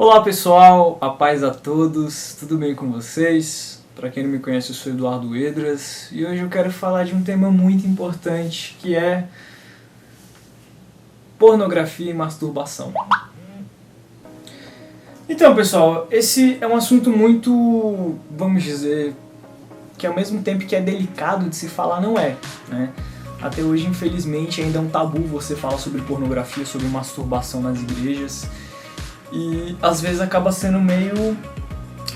Olá pessoal, a paz a todos, tudo bem com vocês? Para quem não me conhece, eu sou Eduardo Edras e hoje eu quero falar de um tema muito importante que é pornografia e masturbação. Então pessoal, esse é um assunto muito, vamos dizer, que ao mesmo tempo que é delicado de se falar, não é, né? Até hoje, infelizmente, ainda é um tabu você falar sobre pornografia, sobre masturbação nas igrejas. E às vezes acaba sendo meio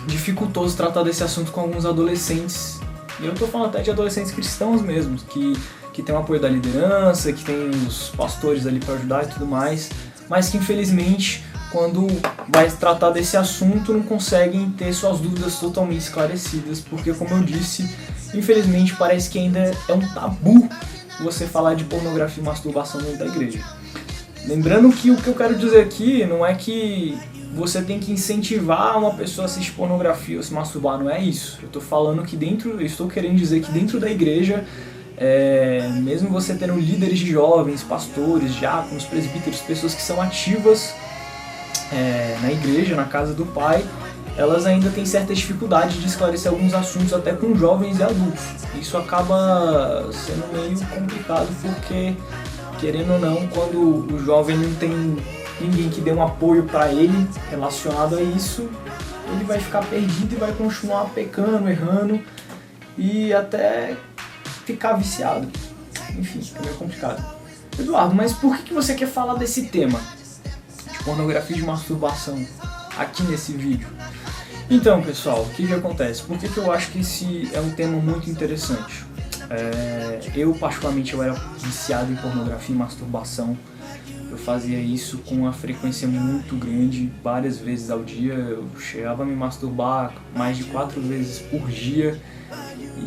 dificultoso tratar desse assunto com alguns adolescentes. E eu tô falando até de adolescentes cristãos mesmo, que tem o apoio da liderança, que tem os pastores ali para ajudar e tudo mais, mas que infelizmente, quando vai tratar desse assunto, não conseguem ter suas dúvidas totalmente esclarecidas, porque, como eu disse, infelizmente parece que ainda é um tabu você falar de pornografia e masturbação dentro da igreja. Lembrando que o que eu quero dizer aqui não é que você tem que incentivar uma pessoa a assistir pornografia ou se masturbar, não é isso. Eu estou querendo dizer que dentro da igreja, mesmo você tendo líderes de jovens, pastores, diáconos, presbíteros, pessoas que são ativas na igreja, na casa do Pai, elas ainda têm certa dificuldade de esclarecer alguns assuntos até com jovens e adultos. Isso acaba sendo meio complicado porque, querendo ou não, quando o jovem não tem ninguém que dê um apoio para ele relacionado a isso, ele vai ficar perdido e vai continuar pecando, errando e até ficar viciado. Enfim, é meio complicado. Eduardo, mas por que você quer falar desse tema de pornografia e de masturbação aqui nesse vídeo? Então, pessoal, o que acontece? Por que eu acho que esse é um tema muito interessante? Eu, particularmente, eu era viciado em pornografia e masturbação. Eu fazia isso com uma frequência muito grande, várias vezes ao dia. Eu chegava a me masturbar mais de 4 vezes por dia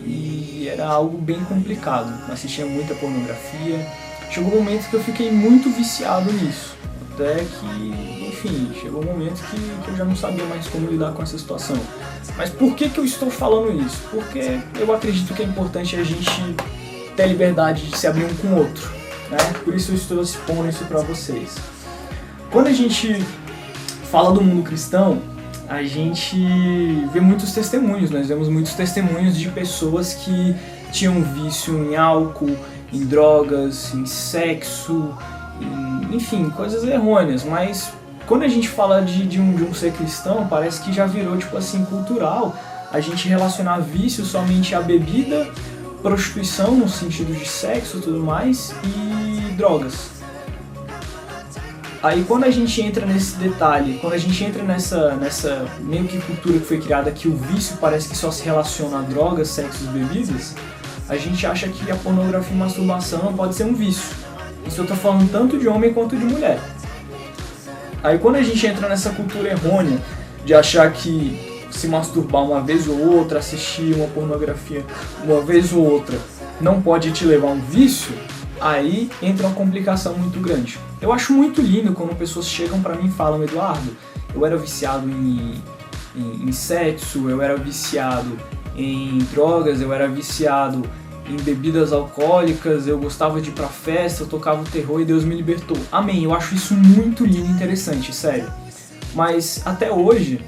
e era algo bem complicado. Assistia muita pornografia. Chegou um momento que eu fiquei muito viciado nisso. Até que, enfim, chegou um momento que eu já não sabia mais como lidar com essa situação. Mas por que eu estou falando isso? Porque eu acredito que é importante a gente ter a liberdade de se abrir um com o outro, né? Por isso eu estou expondo isso para vocês. Quando a gente fala do mundo cristão, a gente vê muitos testemunhos. Nós vemos muitos testemunhos de pessoas que tinham vício em álcool, em drogas, em sexo, enfim, coisas errôneas, mas quando a gente fala de um ser cristão, parece que já virou, tipo assim, cultural a gente relacionar vício somente à bebida, prostituição no sentido de sexo e tudo mais, e drogas. Aí quando a gente entra nesse detalhe, quando a gente entra nessa meio que cultura que foi criada que o vício parece que só se relaciona a drogas, sexo e bebidas, a gente acha que a pornografia e masturbação não pode ser um vício. Isso eu tô falando tanto de homem quanto de mulher. Aí quando a gente entra nessa cultura errônea de achar que se masturbar uma vez ou outra, assistir uma pornografia uma vez ou outra, não pode te levar a um vício, aí entra uma complicação muito grande. Eu acho muito lindo quando pessoas chegam pra mim e falam: Eduardo, eu era viciado em sexo, eu era viciado em drogas, eu era viciado em bebidas alcoólicas, eu gostava de ir pra festa, eu tocava o terror e Deus me libertou. Amém, eu acho isso muito lindo e interessante, sério. Mas até hoje,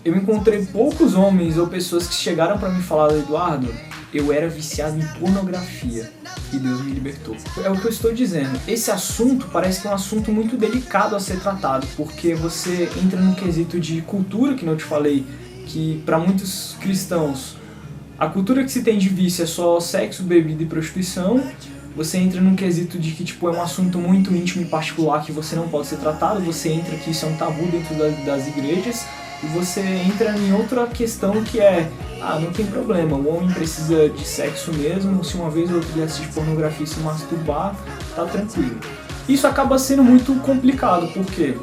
eu encontrei poucos homens ou pessoas que chegaram pra mim e falaram: Eduardo, eu era viciado em pornografia e Deus me libertou. É o que eu estou dizendo, esse assunto parece que é um assunto muito delicado a ser tratado, porque você entra no quesito de cultura, que não eu te falei, que pra muitos cristãos a cultura que se tem de vício é só sexo, bebida e prostituição. Você entra num quesito de que tipo, é um assunto muito íntimo e particular que você não pode ser tratado. Você entra que isso é um tabu dentro das igrejas. E você entra em outra questão que é: não tem problema, o homem precisa de sexo mesmo. Se uma vez ou outra ele assiste pornografia e se masturbar, tá tranquilo. Isso acaba sendo muito complicado. Por quê?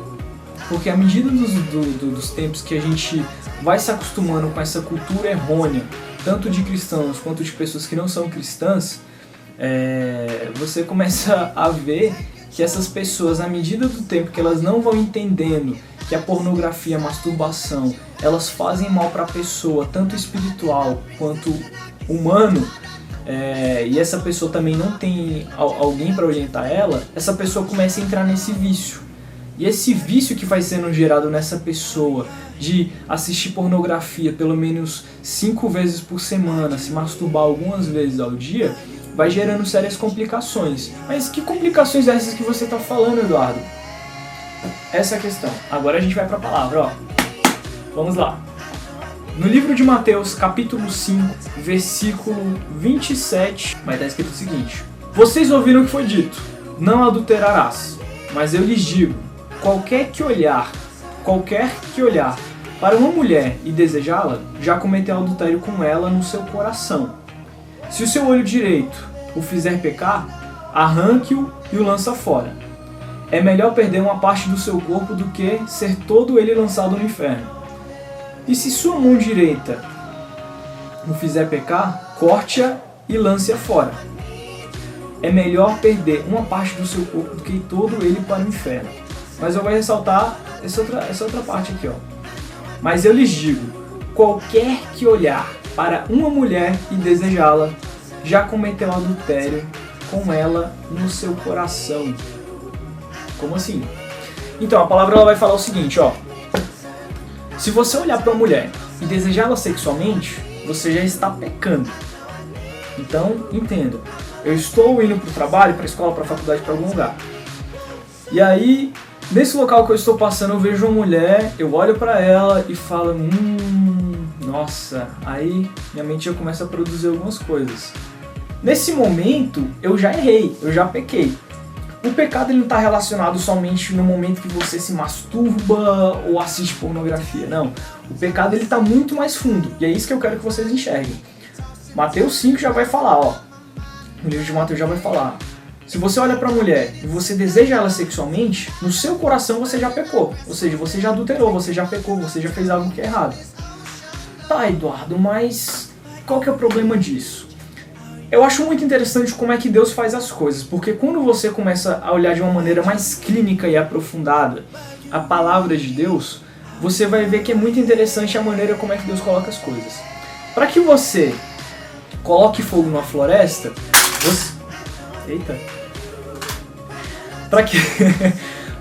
Porque à medida dos tempos que a gente vai se acostumando com essa cultura errônea, tanto de cristãos quanto de pessoas que não são cristãs, você começa a ver que essas pessoas, à medida do tempo que elas não vão entendendo que a pornografia, a masturbação, elas fazem mal para a pessoa, tanto espiritual quanto humano, e essa pessoa também não tem alguém para orientar ela, essa pessoa começa a entrar nesse vício. E esse vício que vai sendo gerado nessa pessoa de assistir pornografia pelo menos 5 vezes por semana, se masturbar algumas vezes ao dia, vai gerando sérias complicações. Mas que complicações essas que você está falando, Eduardo? Essa é a questão. Agora a gente vai para a palavra, ó. Vamos lá. No livro de Mateus, capítulo 5, versículo 27, vai estar escrito o seguinte: Vocês ouviram o que foi dito, não adulterarás, mas eu lhes digo, qualquer que olhar para uma mulher e desejá-la, já cometeu adultério com ela no seu coração. Se o seu olho direito o fizer pecar, arranque-o e o lança fora. É melhor perder uma parte do seu corpo do que ser todo ele lançado no inferno. E se sua mão direita o fizer pecar, corte-a e lance-a fora. É melhor perder uma parte do seu corpo do que todo ele para o inferno. Mas eu vou ressaltar essa outra parte aqui, ó. Mas eu lhes digo, qualquer que olhar para uma mulher e desejá-la, já cometeu adultério com ela no seu coração. Como assim? Então, a palavra ela vai falar o seguinte, ó. Se você olhar para uma mulher e desejá-la sexualmente, você já está pecando. Então, entenda. Eu estou indo para o trabalho, para a escola, para a faculdade, para algum lugar. E aí, nesse local que eu estou passando, eu vejo uma mulher, eu olho para ela e falo, nossa, aí minha mente já começa a produzir algumas coisas. Nesse momento, eu já errei, eu já pequei. O pecado ele não está relacionado somente no momento que você se masturba ou assiste pornografia, não. O pecado ele está muito mais fundo, e é isso que eu quero que vocês enxerguem. Mateus 5 já vai falar, ó. O livro de Mateus já vai falar. Se você olha para a mulher e você deseja ela sexualmente, no seu coração você já pecou. Ou seja, você já adulterou, você já pecou, você já fez algo que é errado. Tá, Eduardo, mas qual que é o problema disso? Eu acho muito interessante como é que Deus faz as coisas, porque quando você começa a olhar de uma maneira mais clínica e aprofundada a palavra de Deus, você vai ver que é muito interessante a maneira como é que Deus coloca as coisas. Para que você coloque fogo numa floresta,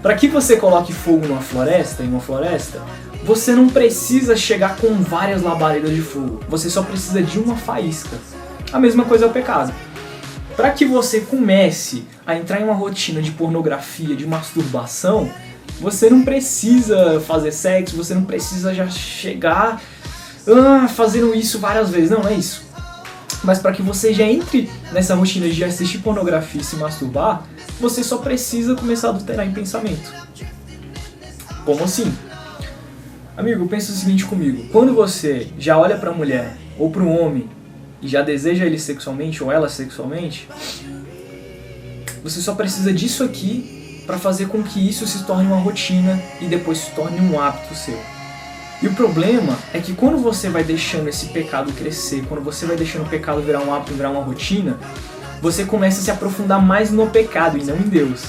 Para que você coloque fogo em uma floresta, você não precisa chegar com várias labaredas de fogo. Você só precisa de uma faísca. A mesma coisa é o pecado. Para que você comece a entrar em uma rotina de pornografia, de masturbação, você não precisa fazer sexo, você não precisa já chegar fazendo isso várias vezes. Não é isso. Mas para que você já entre nessa rotina de assistir pornografia e se masturbar, você só precisa começar a adulterar em pensamento. Como assim? Amigo, pensa o seguinte comigo. Quando você já olha para a mulher ou para um homem e já deseja ele sexualmente ou ela sexualmente, você só precisa disso aqui para fazer com que isso se torne uma rotina e depois se torne um hábito seu. E o problema é que quando você vai deixando esse pecado crescer, quando você vai deixando o pecado virar um hábito, virar uma rotina, você começa a se aprofundar mais no pecado e não em Deus.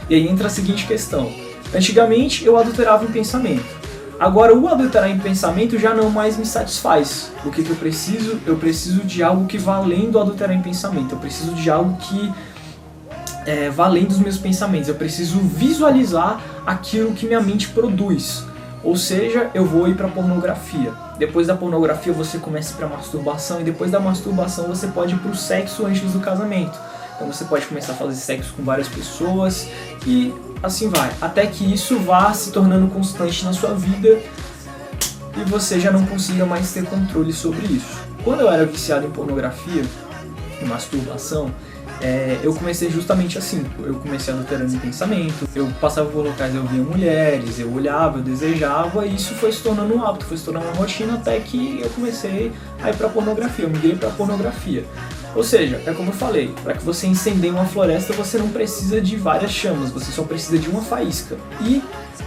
E aí entra a seguinte questão. Antigamente eu adulterava em pensamento. Agora o adulterar em pensamento já não mais me satisfaz. O que eu preciso? Eu preciso de algo que vá além do adulterar em pensamento. Eu preciso de algo que vá além dos meus pensamentos. Eu preciso visualizar aquilo que minha mente produz. Ou seja, eu vou ir para pornografia. Depois da pornografia você começa para masturbação e depois da masturbação você pode ir para o sexo antes do casamento. Então você pode começar a fazer sexo com várias pessoas e assim vai. Até que isso vá se tornando constante na sua vida e você já não consiga mais ter controle sobre isso. Quando eu era viciado em pornografia, em masturbação, eu comecei justamente assim. Eu comecei adulterando em pensamento, eu passava por locais, eu via mulheres, eu olhava, eu desejava, e isso foi se tornando um hábito, foi se tornando uma rotina, até que eu comecei a ir pra pornografia, eu migrei pra pornografia. Ou seja, é como eu falei, para que você incendeie uma floresta, você não precisa de várias chamas, você só precisa de uma faísca. E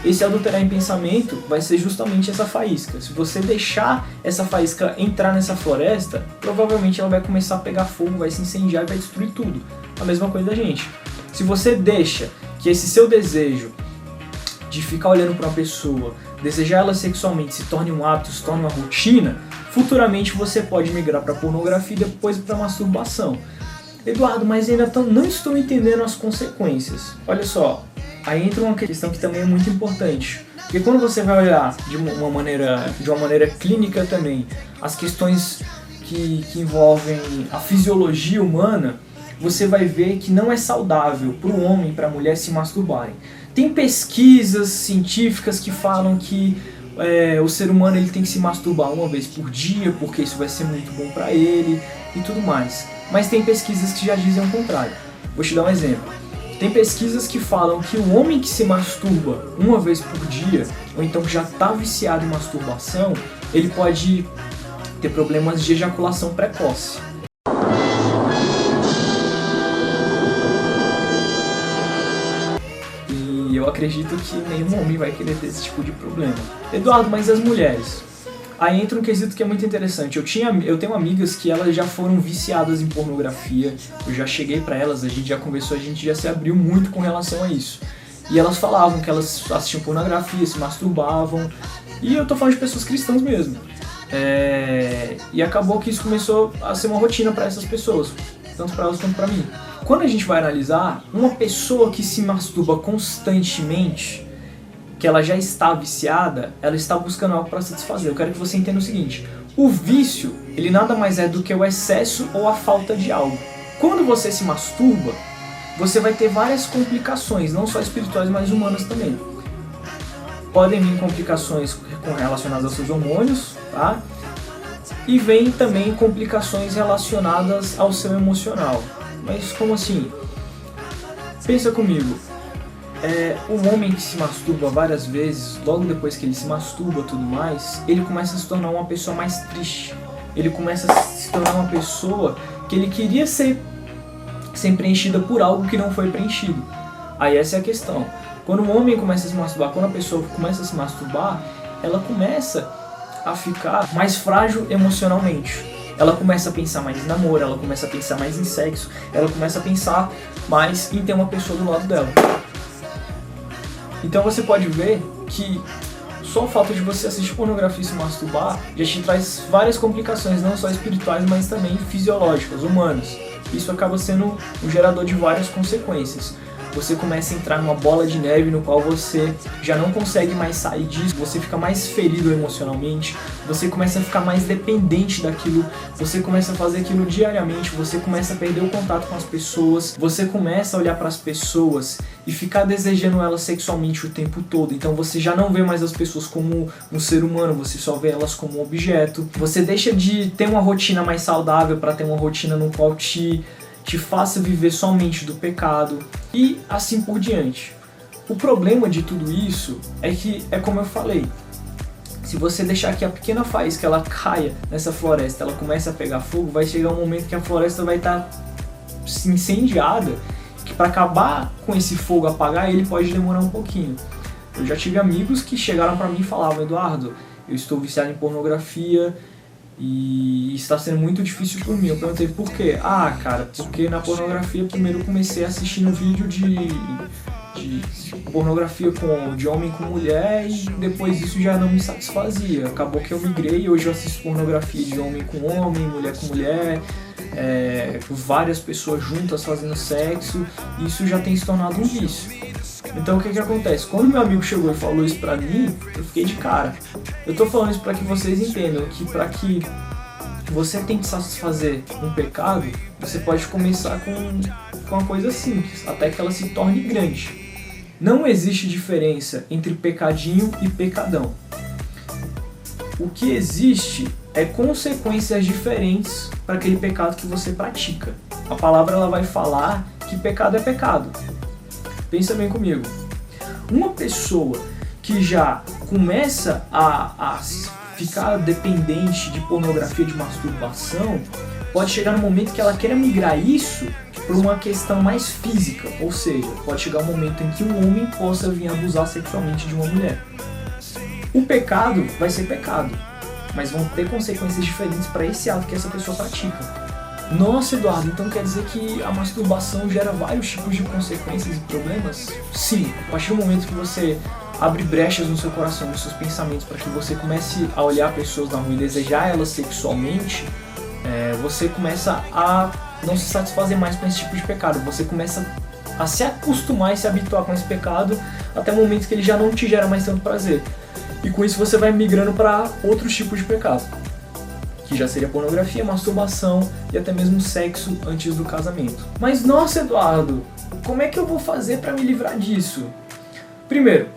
esse adulterar em pensamento vai ser justamente essa faísca. Se você deixar essa faísca entrar nessa floresta, provavelmente ela vai começar a pegar fogo, vai se incendiar e vai destruir tudo. A mesma coisa da gente. Se você deixa que esse seu desejo de ficar olhando para uma pessoa, desejar ela sexualmente, se torne um hábito, se torne uma rotina, futuramente você pode migrar para pornografia e depois para masturbação. Eduardo, mas ainda não estou entendendo as consequências. Olha só, aí entra uma questão que também é muito importante. Porque quando você vai olhar de uma maneira clínica também, as questões que envolvem a fisiologia humana, você vai ver que não é saudável para o homem e para a mulher se masturbarem. Tem pesquisas científicas que falam que o ser humano ele tem que se masturbar uma vez por dia, porque isso vai ser muito bom para ele e tudo mais. Mas tem pesquisas que já dizem o contrário. Vou te dar um exemplo. Tem pesquisas que falam que o homem que se masturba uma vez por dia, ou então que já está viciado em masturbação, ele pode ter problemas de ejaculação precoce. E eu acredito que nenhum homem vai querer ter esse tipo de problema. Eduardo, mas as mulheres? Aí entra um quesito que é muito interessante. Eu tenho amigas que elas já foram viciadas em pornografia. Eu já cheguei pra elas, a gente já conversou, a gente já se abriu muito com relação a isso. E elas falavam que elas assistiam pornografia, se masturbavam. E eu tô falando de pessoas cristãs mesmo. E acabou que isso começou a ser uma rotina para essas pessoas, tanto para elas quanto para mim. Quando a gente vai analisar, uma pessoa que se masturba constantemente, que ela já está viciada, ela está buscando algo para satisfazer. Eu quero que você entenda o seguinte: o vício, ele nada mais é do que o excesso ou a falta de algo. Quando você se masturba, você vai ter várias complicações, não só espirituais, mas humanas também. Podem vir complicações relacionadas aos seus hormônios, tá? E vem também complicações relacionadas ao seu emocional. Mas como assim? Pensa comigo. O homem que se masturba várias vezes, logo depois que ele se masturba e tudo mais, ele começa a se tornar uma pessoa mais triste. Ele começa a se tornar uma pessoa que ele queria ser preenchida por algo que não foi preenchido. Aí essa é a questão. Quando o homem começa a se masturbar, quando a pessoa começa a se masturbar, ela começa a ficar mais frágil emocionalmente. Ela começa a pensar mais em namoro, ela começa a pensar mais em sexo, ela começa a pensar mais em ter uma pessoa do lado dela. Então você pode ver que só o fato de você assistir pornografia e se masturbar já te traz várias complicações, não só espirituais, mas também fisiológicas, humanas. Isso acaba sendo um gerador de várias consequências. Você começa a entrar numa bola de neve no qual você já não consegue mais sair disso, você fica mais ferido emocionalmente, você começa a ficar mais dependente daquilo, você começa a fazer aquilo diariamente, você começa a perder o contato com as pessoas, você começa a olhar para as pessoas e ficar desejando elas sexualmente o tempo todo. Então você já não vê mais as pessoas como um ser humano, você só vê elas como um objeto. Você deixa de ter uma rotina mais saudável para ter uma rotina no qual te faça viver somente do pecado e assim por diante. O problema de tudo isso é que, como eu falei, se você deixar que a pequena faísca ela caia nessa floresta, ela começa a pegar fogo, vai chegar um momento que a floresta vai estar incendiada, que para acabar com esse fogo, apagar ele, pode demorar um pouquinho. Eu já tive amigos que chegaram para mim e falavam: Eduardo, eu estou viciado em pornografia e está sendo muito difícil por mim. Eu perguntei por quê? Ah, cara, porque na pornografia primeiro eu comecei assistindo vídeo de pornografia de homem com mulher e depois isso já não me satisfazia. Acabou que eu migrei e hoje eu assisto pornografia de homem com homem, mulher com mulher, várias pessoas juntas fazendo sexo, e isso já tem se tornado um vício. Então o que acontece? Quando meu amigo chegou e falou isso pra mim, eu fiquei de cara. Eu tô falando isso pra que vocês entendam que pra que você tente satisfazer um pecado, você pode começar com uma coisa simples, até que ela se torne grande. Não existe diferença entre pecadinho e pecadão. O que existe é consequências diferentes para aquele pecado que você pratica. A palavra ela vai falar que pecado é pecado. Pensa bem comigo. Uma pessoa que já começa a ficar dependente de pornografia, de masturbação, pode chegar no momento que ela queira migrar isso por uma questão mais física, ou seja, pode chegar um momento em que um homem possa vir abusar sexualmente de uma mulher. O pecado vai ser pecado, mas vão ter consequências diferentes para esse ato que essa pessoa pratica. Nossa, Eduardo, então quer dizer que a masturbação gera vários tipos de consequências e problemas? Sim, a partir do momento que você abre brechas no seu coração, nos seus pensamentos, para que você comece a olhar pessoas na rua e desejar elas sexualmente, você começa a não se satisfazer mais com esse tipo de pecado. Você começa a se acostumar e se habituar com esse pecado até momentos que ele já não te gera mais tanto prazer. E com isso você vai migrando para outros tipos de pecado, que já seria pornografia, masturbação e até mesmo sexo antes do casamento. Mas nossa, Eduardo, como é que eu vou fazer para me livrar disso? Primeiro,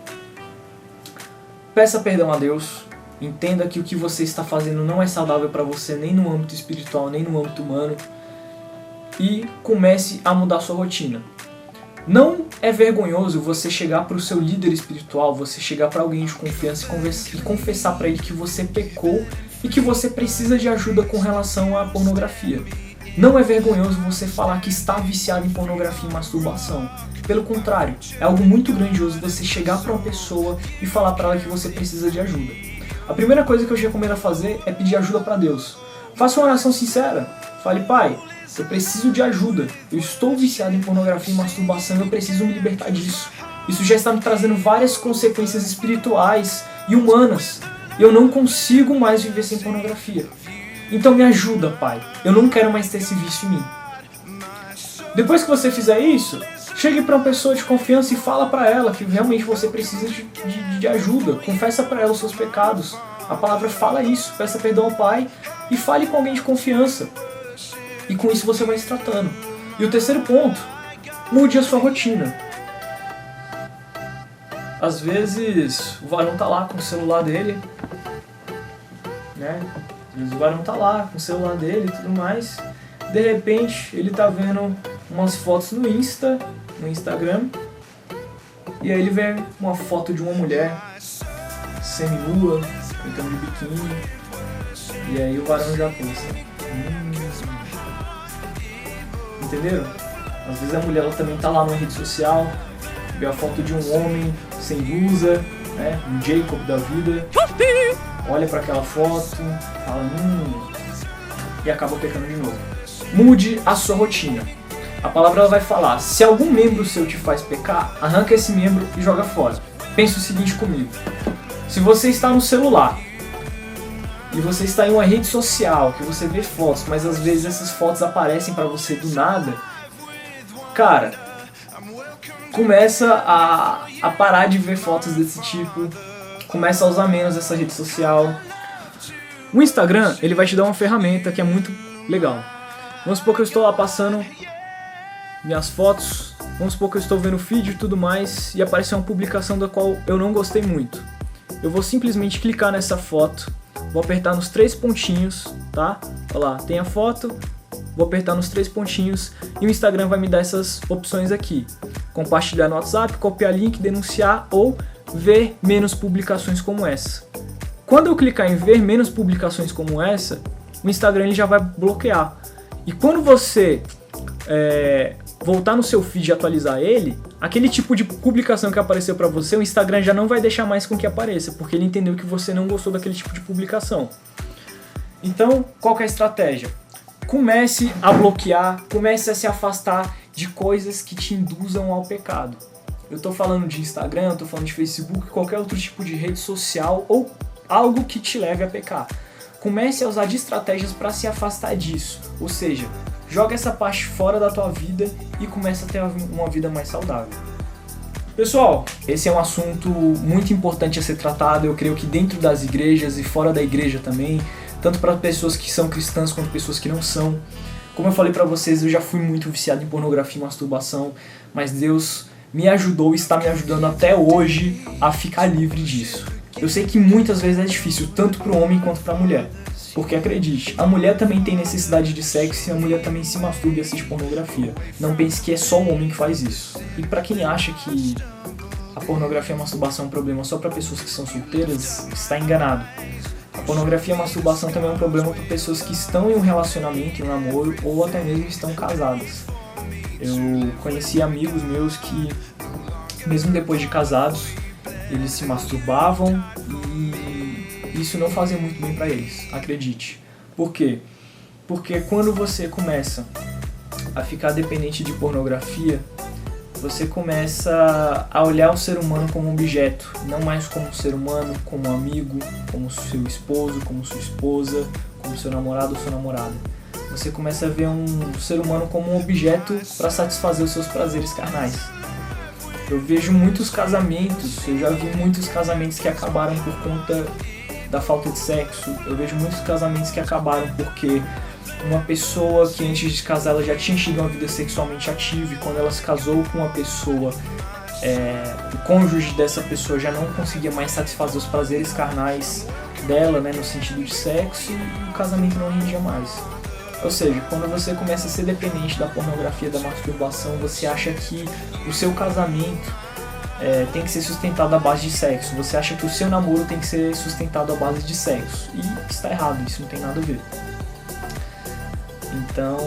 peça perdão a Deus, entenda que o que você está fazendo não é saudável para você nem no âmbito espiritual, nem no âmbito humano, e comece a mudar sua rotina. Não é vergonhoso você chegar para o seu líder espiritual, você chegar para alguém de confiança e confessar para ele que você pecou e que você precisa de ajuda com relação à pornografia. Não é vergonhoso você falar que está viciado em pornografia e masturbação. Pelo contrário, é algo muito grandioso você chegar para uma pessoa e falar para ela que você precisa de ajuda. A primeira coisa que eu te recomendo a fazer é pedir ajuda para Deus. Faça uma oração sincera. Fale, Pai, eu preciso de ajuda. Eu estou viciado em pornografia e masturbação e eu preciso me libertar disso. Isso já está me trazendo várias consequências espirituais e humanas. Eu não consigo mais viver sem pornografia. Então me ajuda, Pai. Eu não quero mais ter esse vício em mim. Depois que você fizer isso, chegue para uma pessoa de confiança e fala para ela que realmente você precisa de ajuda. Confessa para ela os seus pecados. A palavra fala isso. Peça perdão ao Pai e fale com alguém de confiança. E com isso você vai se tratando. E o terceiro ponto, mude a sua rotina. Às vezes o varão tá lá com o celular dele, né? Às vezes o varão tá lá com o celular dele e tudo mais. De repente ele tá vendo umas fotos no Instagram. E aí ele vê uma foto de uma mulher semi-nua, então de biquíni. E aí o varão já pensa, entenderam? Às vezes a mulher ela também tá lá na rede social, vê a foto de um homem sem blusa, né? Um Jacob da vida, olha para aquela foto, fala e acaba pecando de novo. Mude a sua rotina. A palavra ela vai falar, se algum membro seu te faz pecar, arranca esse membro e joga fora. Pensa o seguinte comigo, se você está no celular e você está em uma rede social, que você vê fotos, mas às vezes essas fotos aparecem pra você do nada, cara, começa a parar de ver fotos desse tipo, começa a usar menos essa rede social. O Instagram, ele vai te dar uma ferramenta que é muito legal. Vamos supor que eu estou lá passando minhas fotos, vamos supor que eu estou vendo o feed e tudo mais, e apareceu uma publicação da qual eu não gostei muito. Eu vou simplesmente clicar nessa foto, vou apertar nos 3 pontinhos, tá? Olha lá, tem a foto, vou apertar nos 3 pontinhos e o Instagram vai me dar essas opções aqui. Compartilhar no WhatsApp, copiar link, denunciar ou ver menos publicações como essa. Quando eu clicar em ver menos publicações como essa, o Instagram ele já vai bloquear. E quando você voltar no seu feed e atualizar ele, aquele tipo de publicação que apareceu para você, o Instagram já não vai deixar mais com que apareça, porque ele entendeu que você não gostou daquele tipo de publicação. Então, qual que é a estratégia? Comece a bloquear, comece a se afastar de coisas que te induzam ao pecado. Eu estou falando de Instagram, eu estou falando de Facebook, qualquer outro tipo de rede social ou algo que te leve a pecar. Comece a usar de estratégias para se afastar disso, ou seja, joga essa parte fora da tua vida e começa a ter uma vida mais saudável. Pessoal, esse é um assunto muito importante a ser tratado, eu creio que dentro das igrejas e fora da igreja também, tanto para pessoas que são cristãs quanto pessoas que não são. Como eu falei para vocês, eu já fui muito viciado em pornografia e masturbação, mas Deus me ajudou e está me ajudando até hoje a ficar livre disso. Eu sei que muitas vezes é difícil, tanto para o homem quanto para a mulher. Porque acredite, a mulher também tem necessidade de sexo e a mulher também se masturba e assiste pornografia. Não pense que é só o homem que faz isso. E pra quem acha que a pornografia e a masturbação é um problema só pra pessoas que são solteiras, está enganado. A pornografia e a masturbação também é um problema para pessoas que estão em um relacionamento, em um namoro, ou até mesmo estão casadas. Eu conheci amigos meus que, mesmo depois de casados, eles se masturbavam e isso não fazia muito bem para eles, acredite. Por quê? Porque quando você começa a ficar dependente de pornografia, você começa a olhar o ser humano como um objeto, não mais como um ser humano, como um amigo, como seu esposo, como sua esposa, como seu namorado ou sua namorada. Você começa a ver um ser humano como um objeto para satisfazer os seus prazeres carnais. Eu vejo muitos casamentos, eu já vi muitos casamentos que acabaram por conta da falta de sexo. Eu vejo muitos casamentos que acabaram porque uma pessoa que antes de casar ela já tinha tido uma vida sexualmente ativa, e quando ela se casou com uma pessoa, o cônjuge dessa pessoa já não conseguia mais satisfazer os prazeres carnais dela, né, no sentido de sexo, e o casamento não rendia mais. Ou seja, quando você começa a ser dependente da pornografia, da masturbação, você acha que o seu casamento tem que ser sustentado à base de sexo. Você acha que o seu namoro tem que ser sustentado à base de sexo. E está errado, isso não tem nada a ver. Então,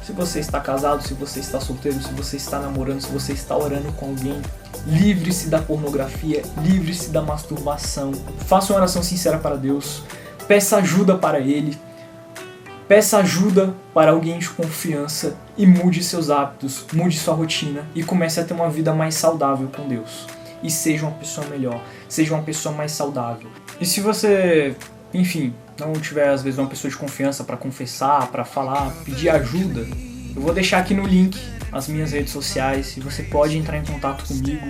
se você está casado, se você está solteiro, se você está namorando, se você está orando com alguém, livre-se da pornografia, livre-se da masturbação. Faça uma oração sincera para Deus, peça ajuda para Ele, peça ajuda para alguém de confiança e mude seus hábitos, mude sua rotina e comece a ter uma vida mais saudável com Deus. E seja uma pessoa melhor, seja uma pessoa mais saudável. E se você, enfim, não tiver às vezes uma pessoa de confiança para confessar, para falar, pedir ajuda, eu vou deixar aqui no link as minhas redes sociais e você pode entrar em contato comigo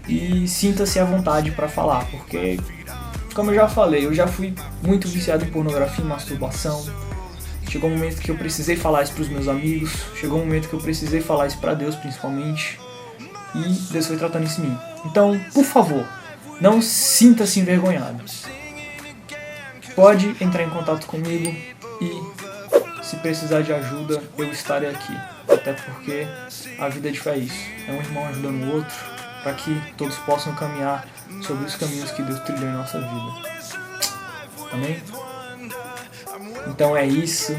e sinta-se à vontade para falar, porque, como eu já falei, eu já fui muito viciado em pornografia e masturbação. Chegou um momento que eu precisei falar isso para os meus amigos, chegou um momento que eu precisei falar isso para Deus principalmente, e Deus foi tratando isso em mim. Então, por favor, não sinta-se envergonhado. Pode entrar em contato comigo e, se precisar de ajuda, eu estarei aqui. Até porque a vida de fé é isso, é um irmão ajudando o outro, para que todos possam caminhar sobre os caminhos que Deus trilhou em nossa vida. Amém? Então é isso.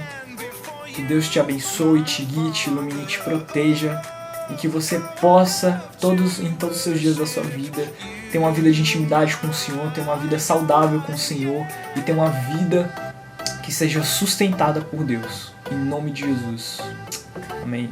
Que Deus te abençoe, te guie, te ilumine, te proteja. E que você possa, em todos os seus dias da sua vida, ter uma vida de intimidade com o Senhor, ter uma vida saudável com o Senhor e ter uma vida que seja sustentada por Deus. Em nome de Jesus. Amém.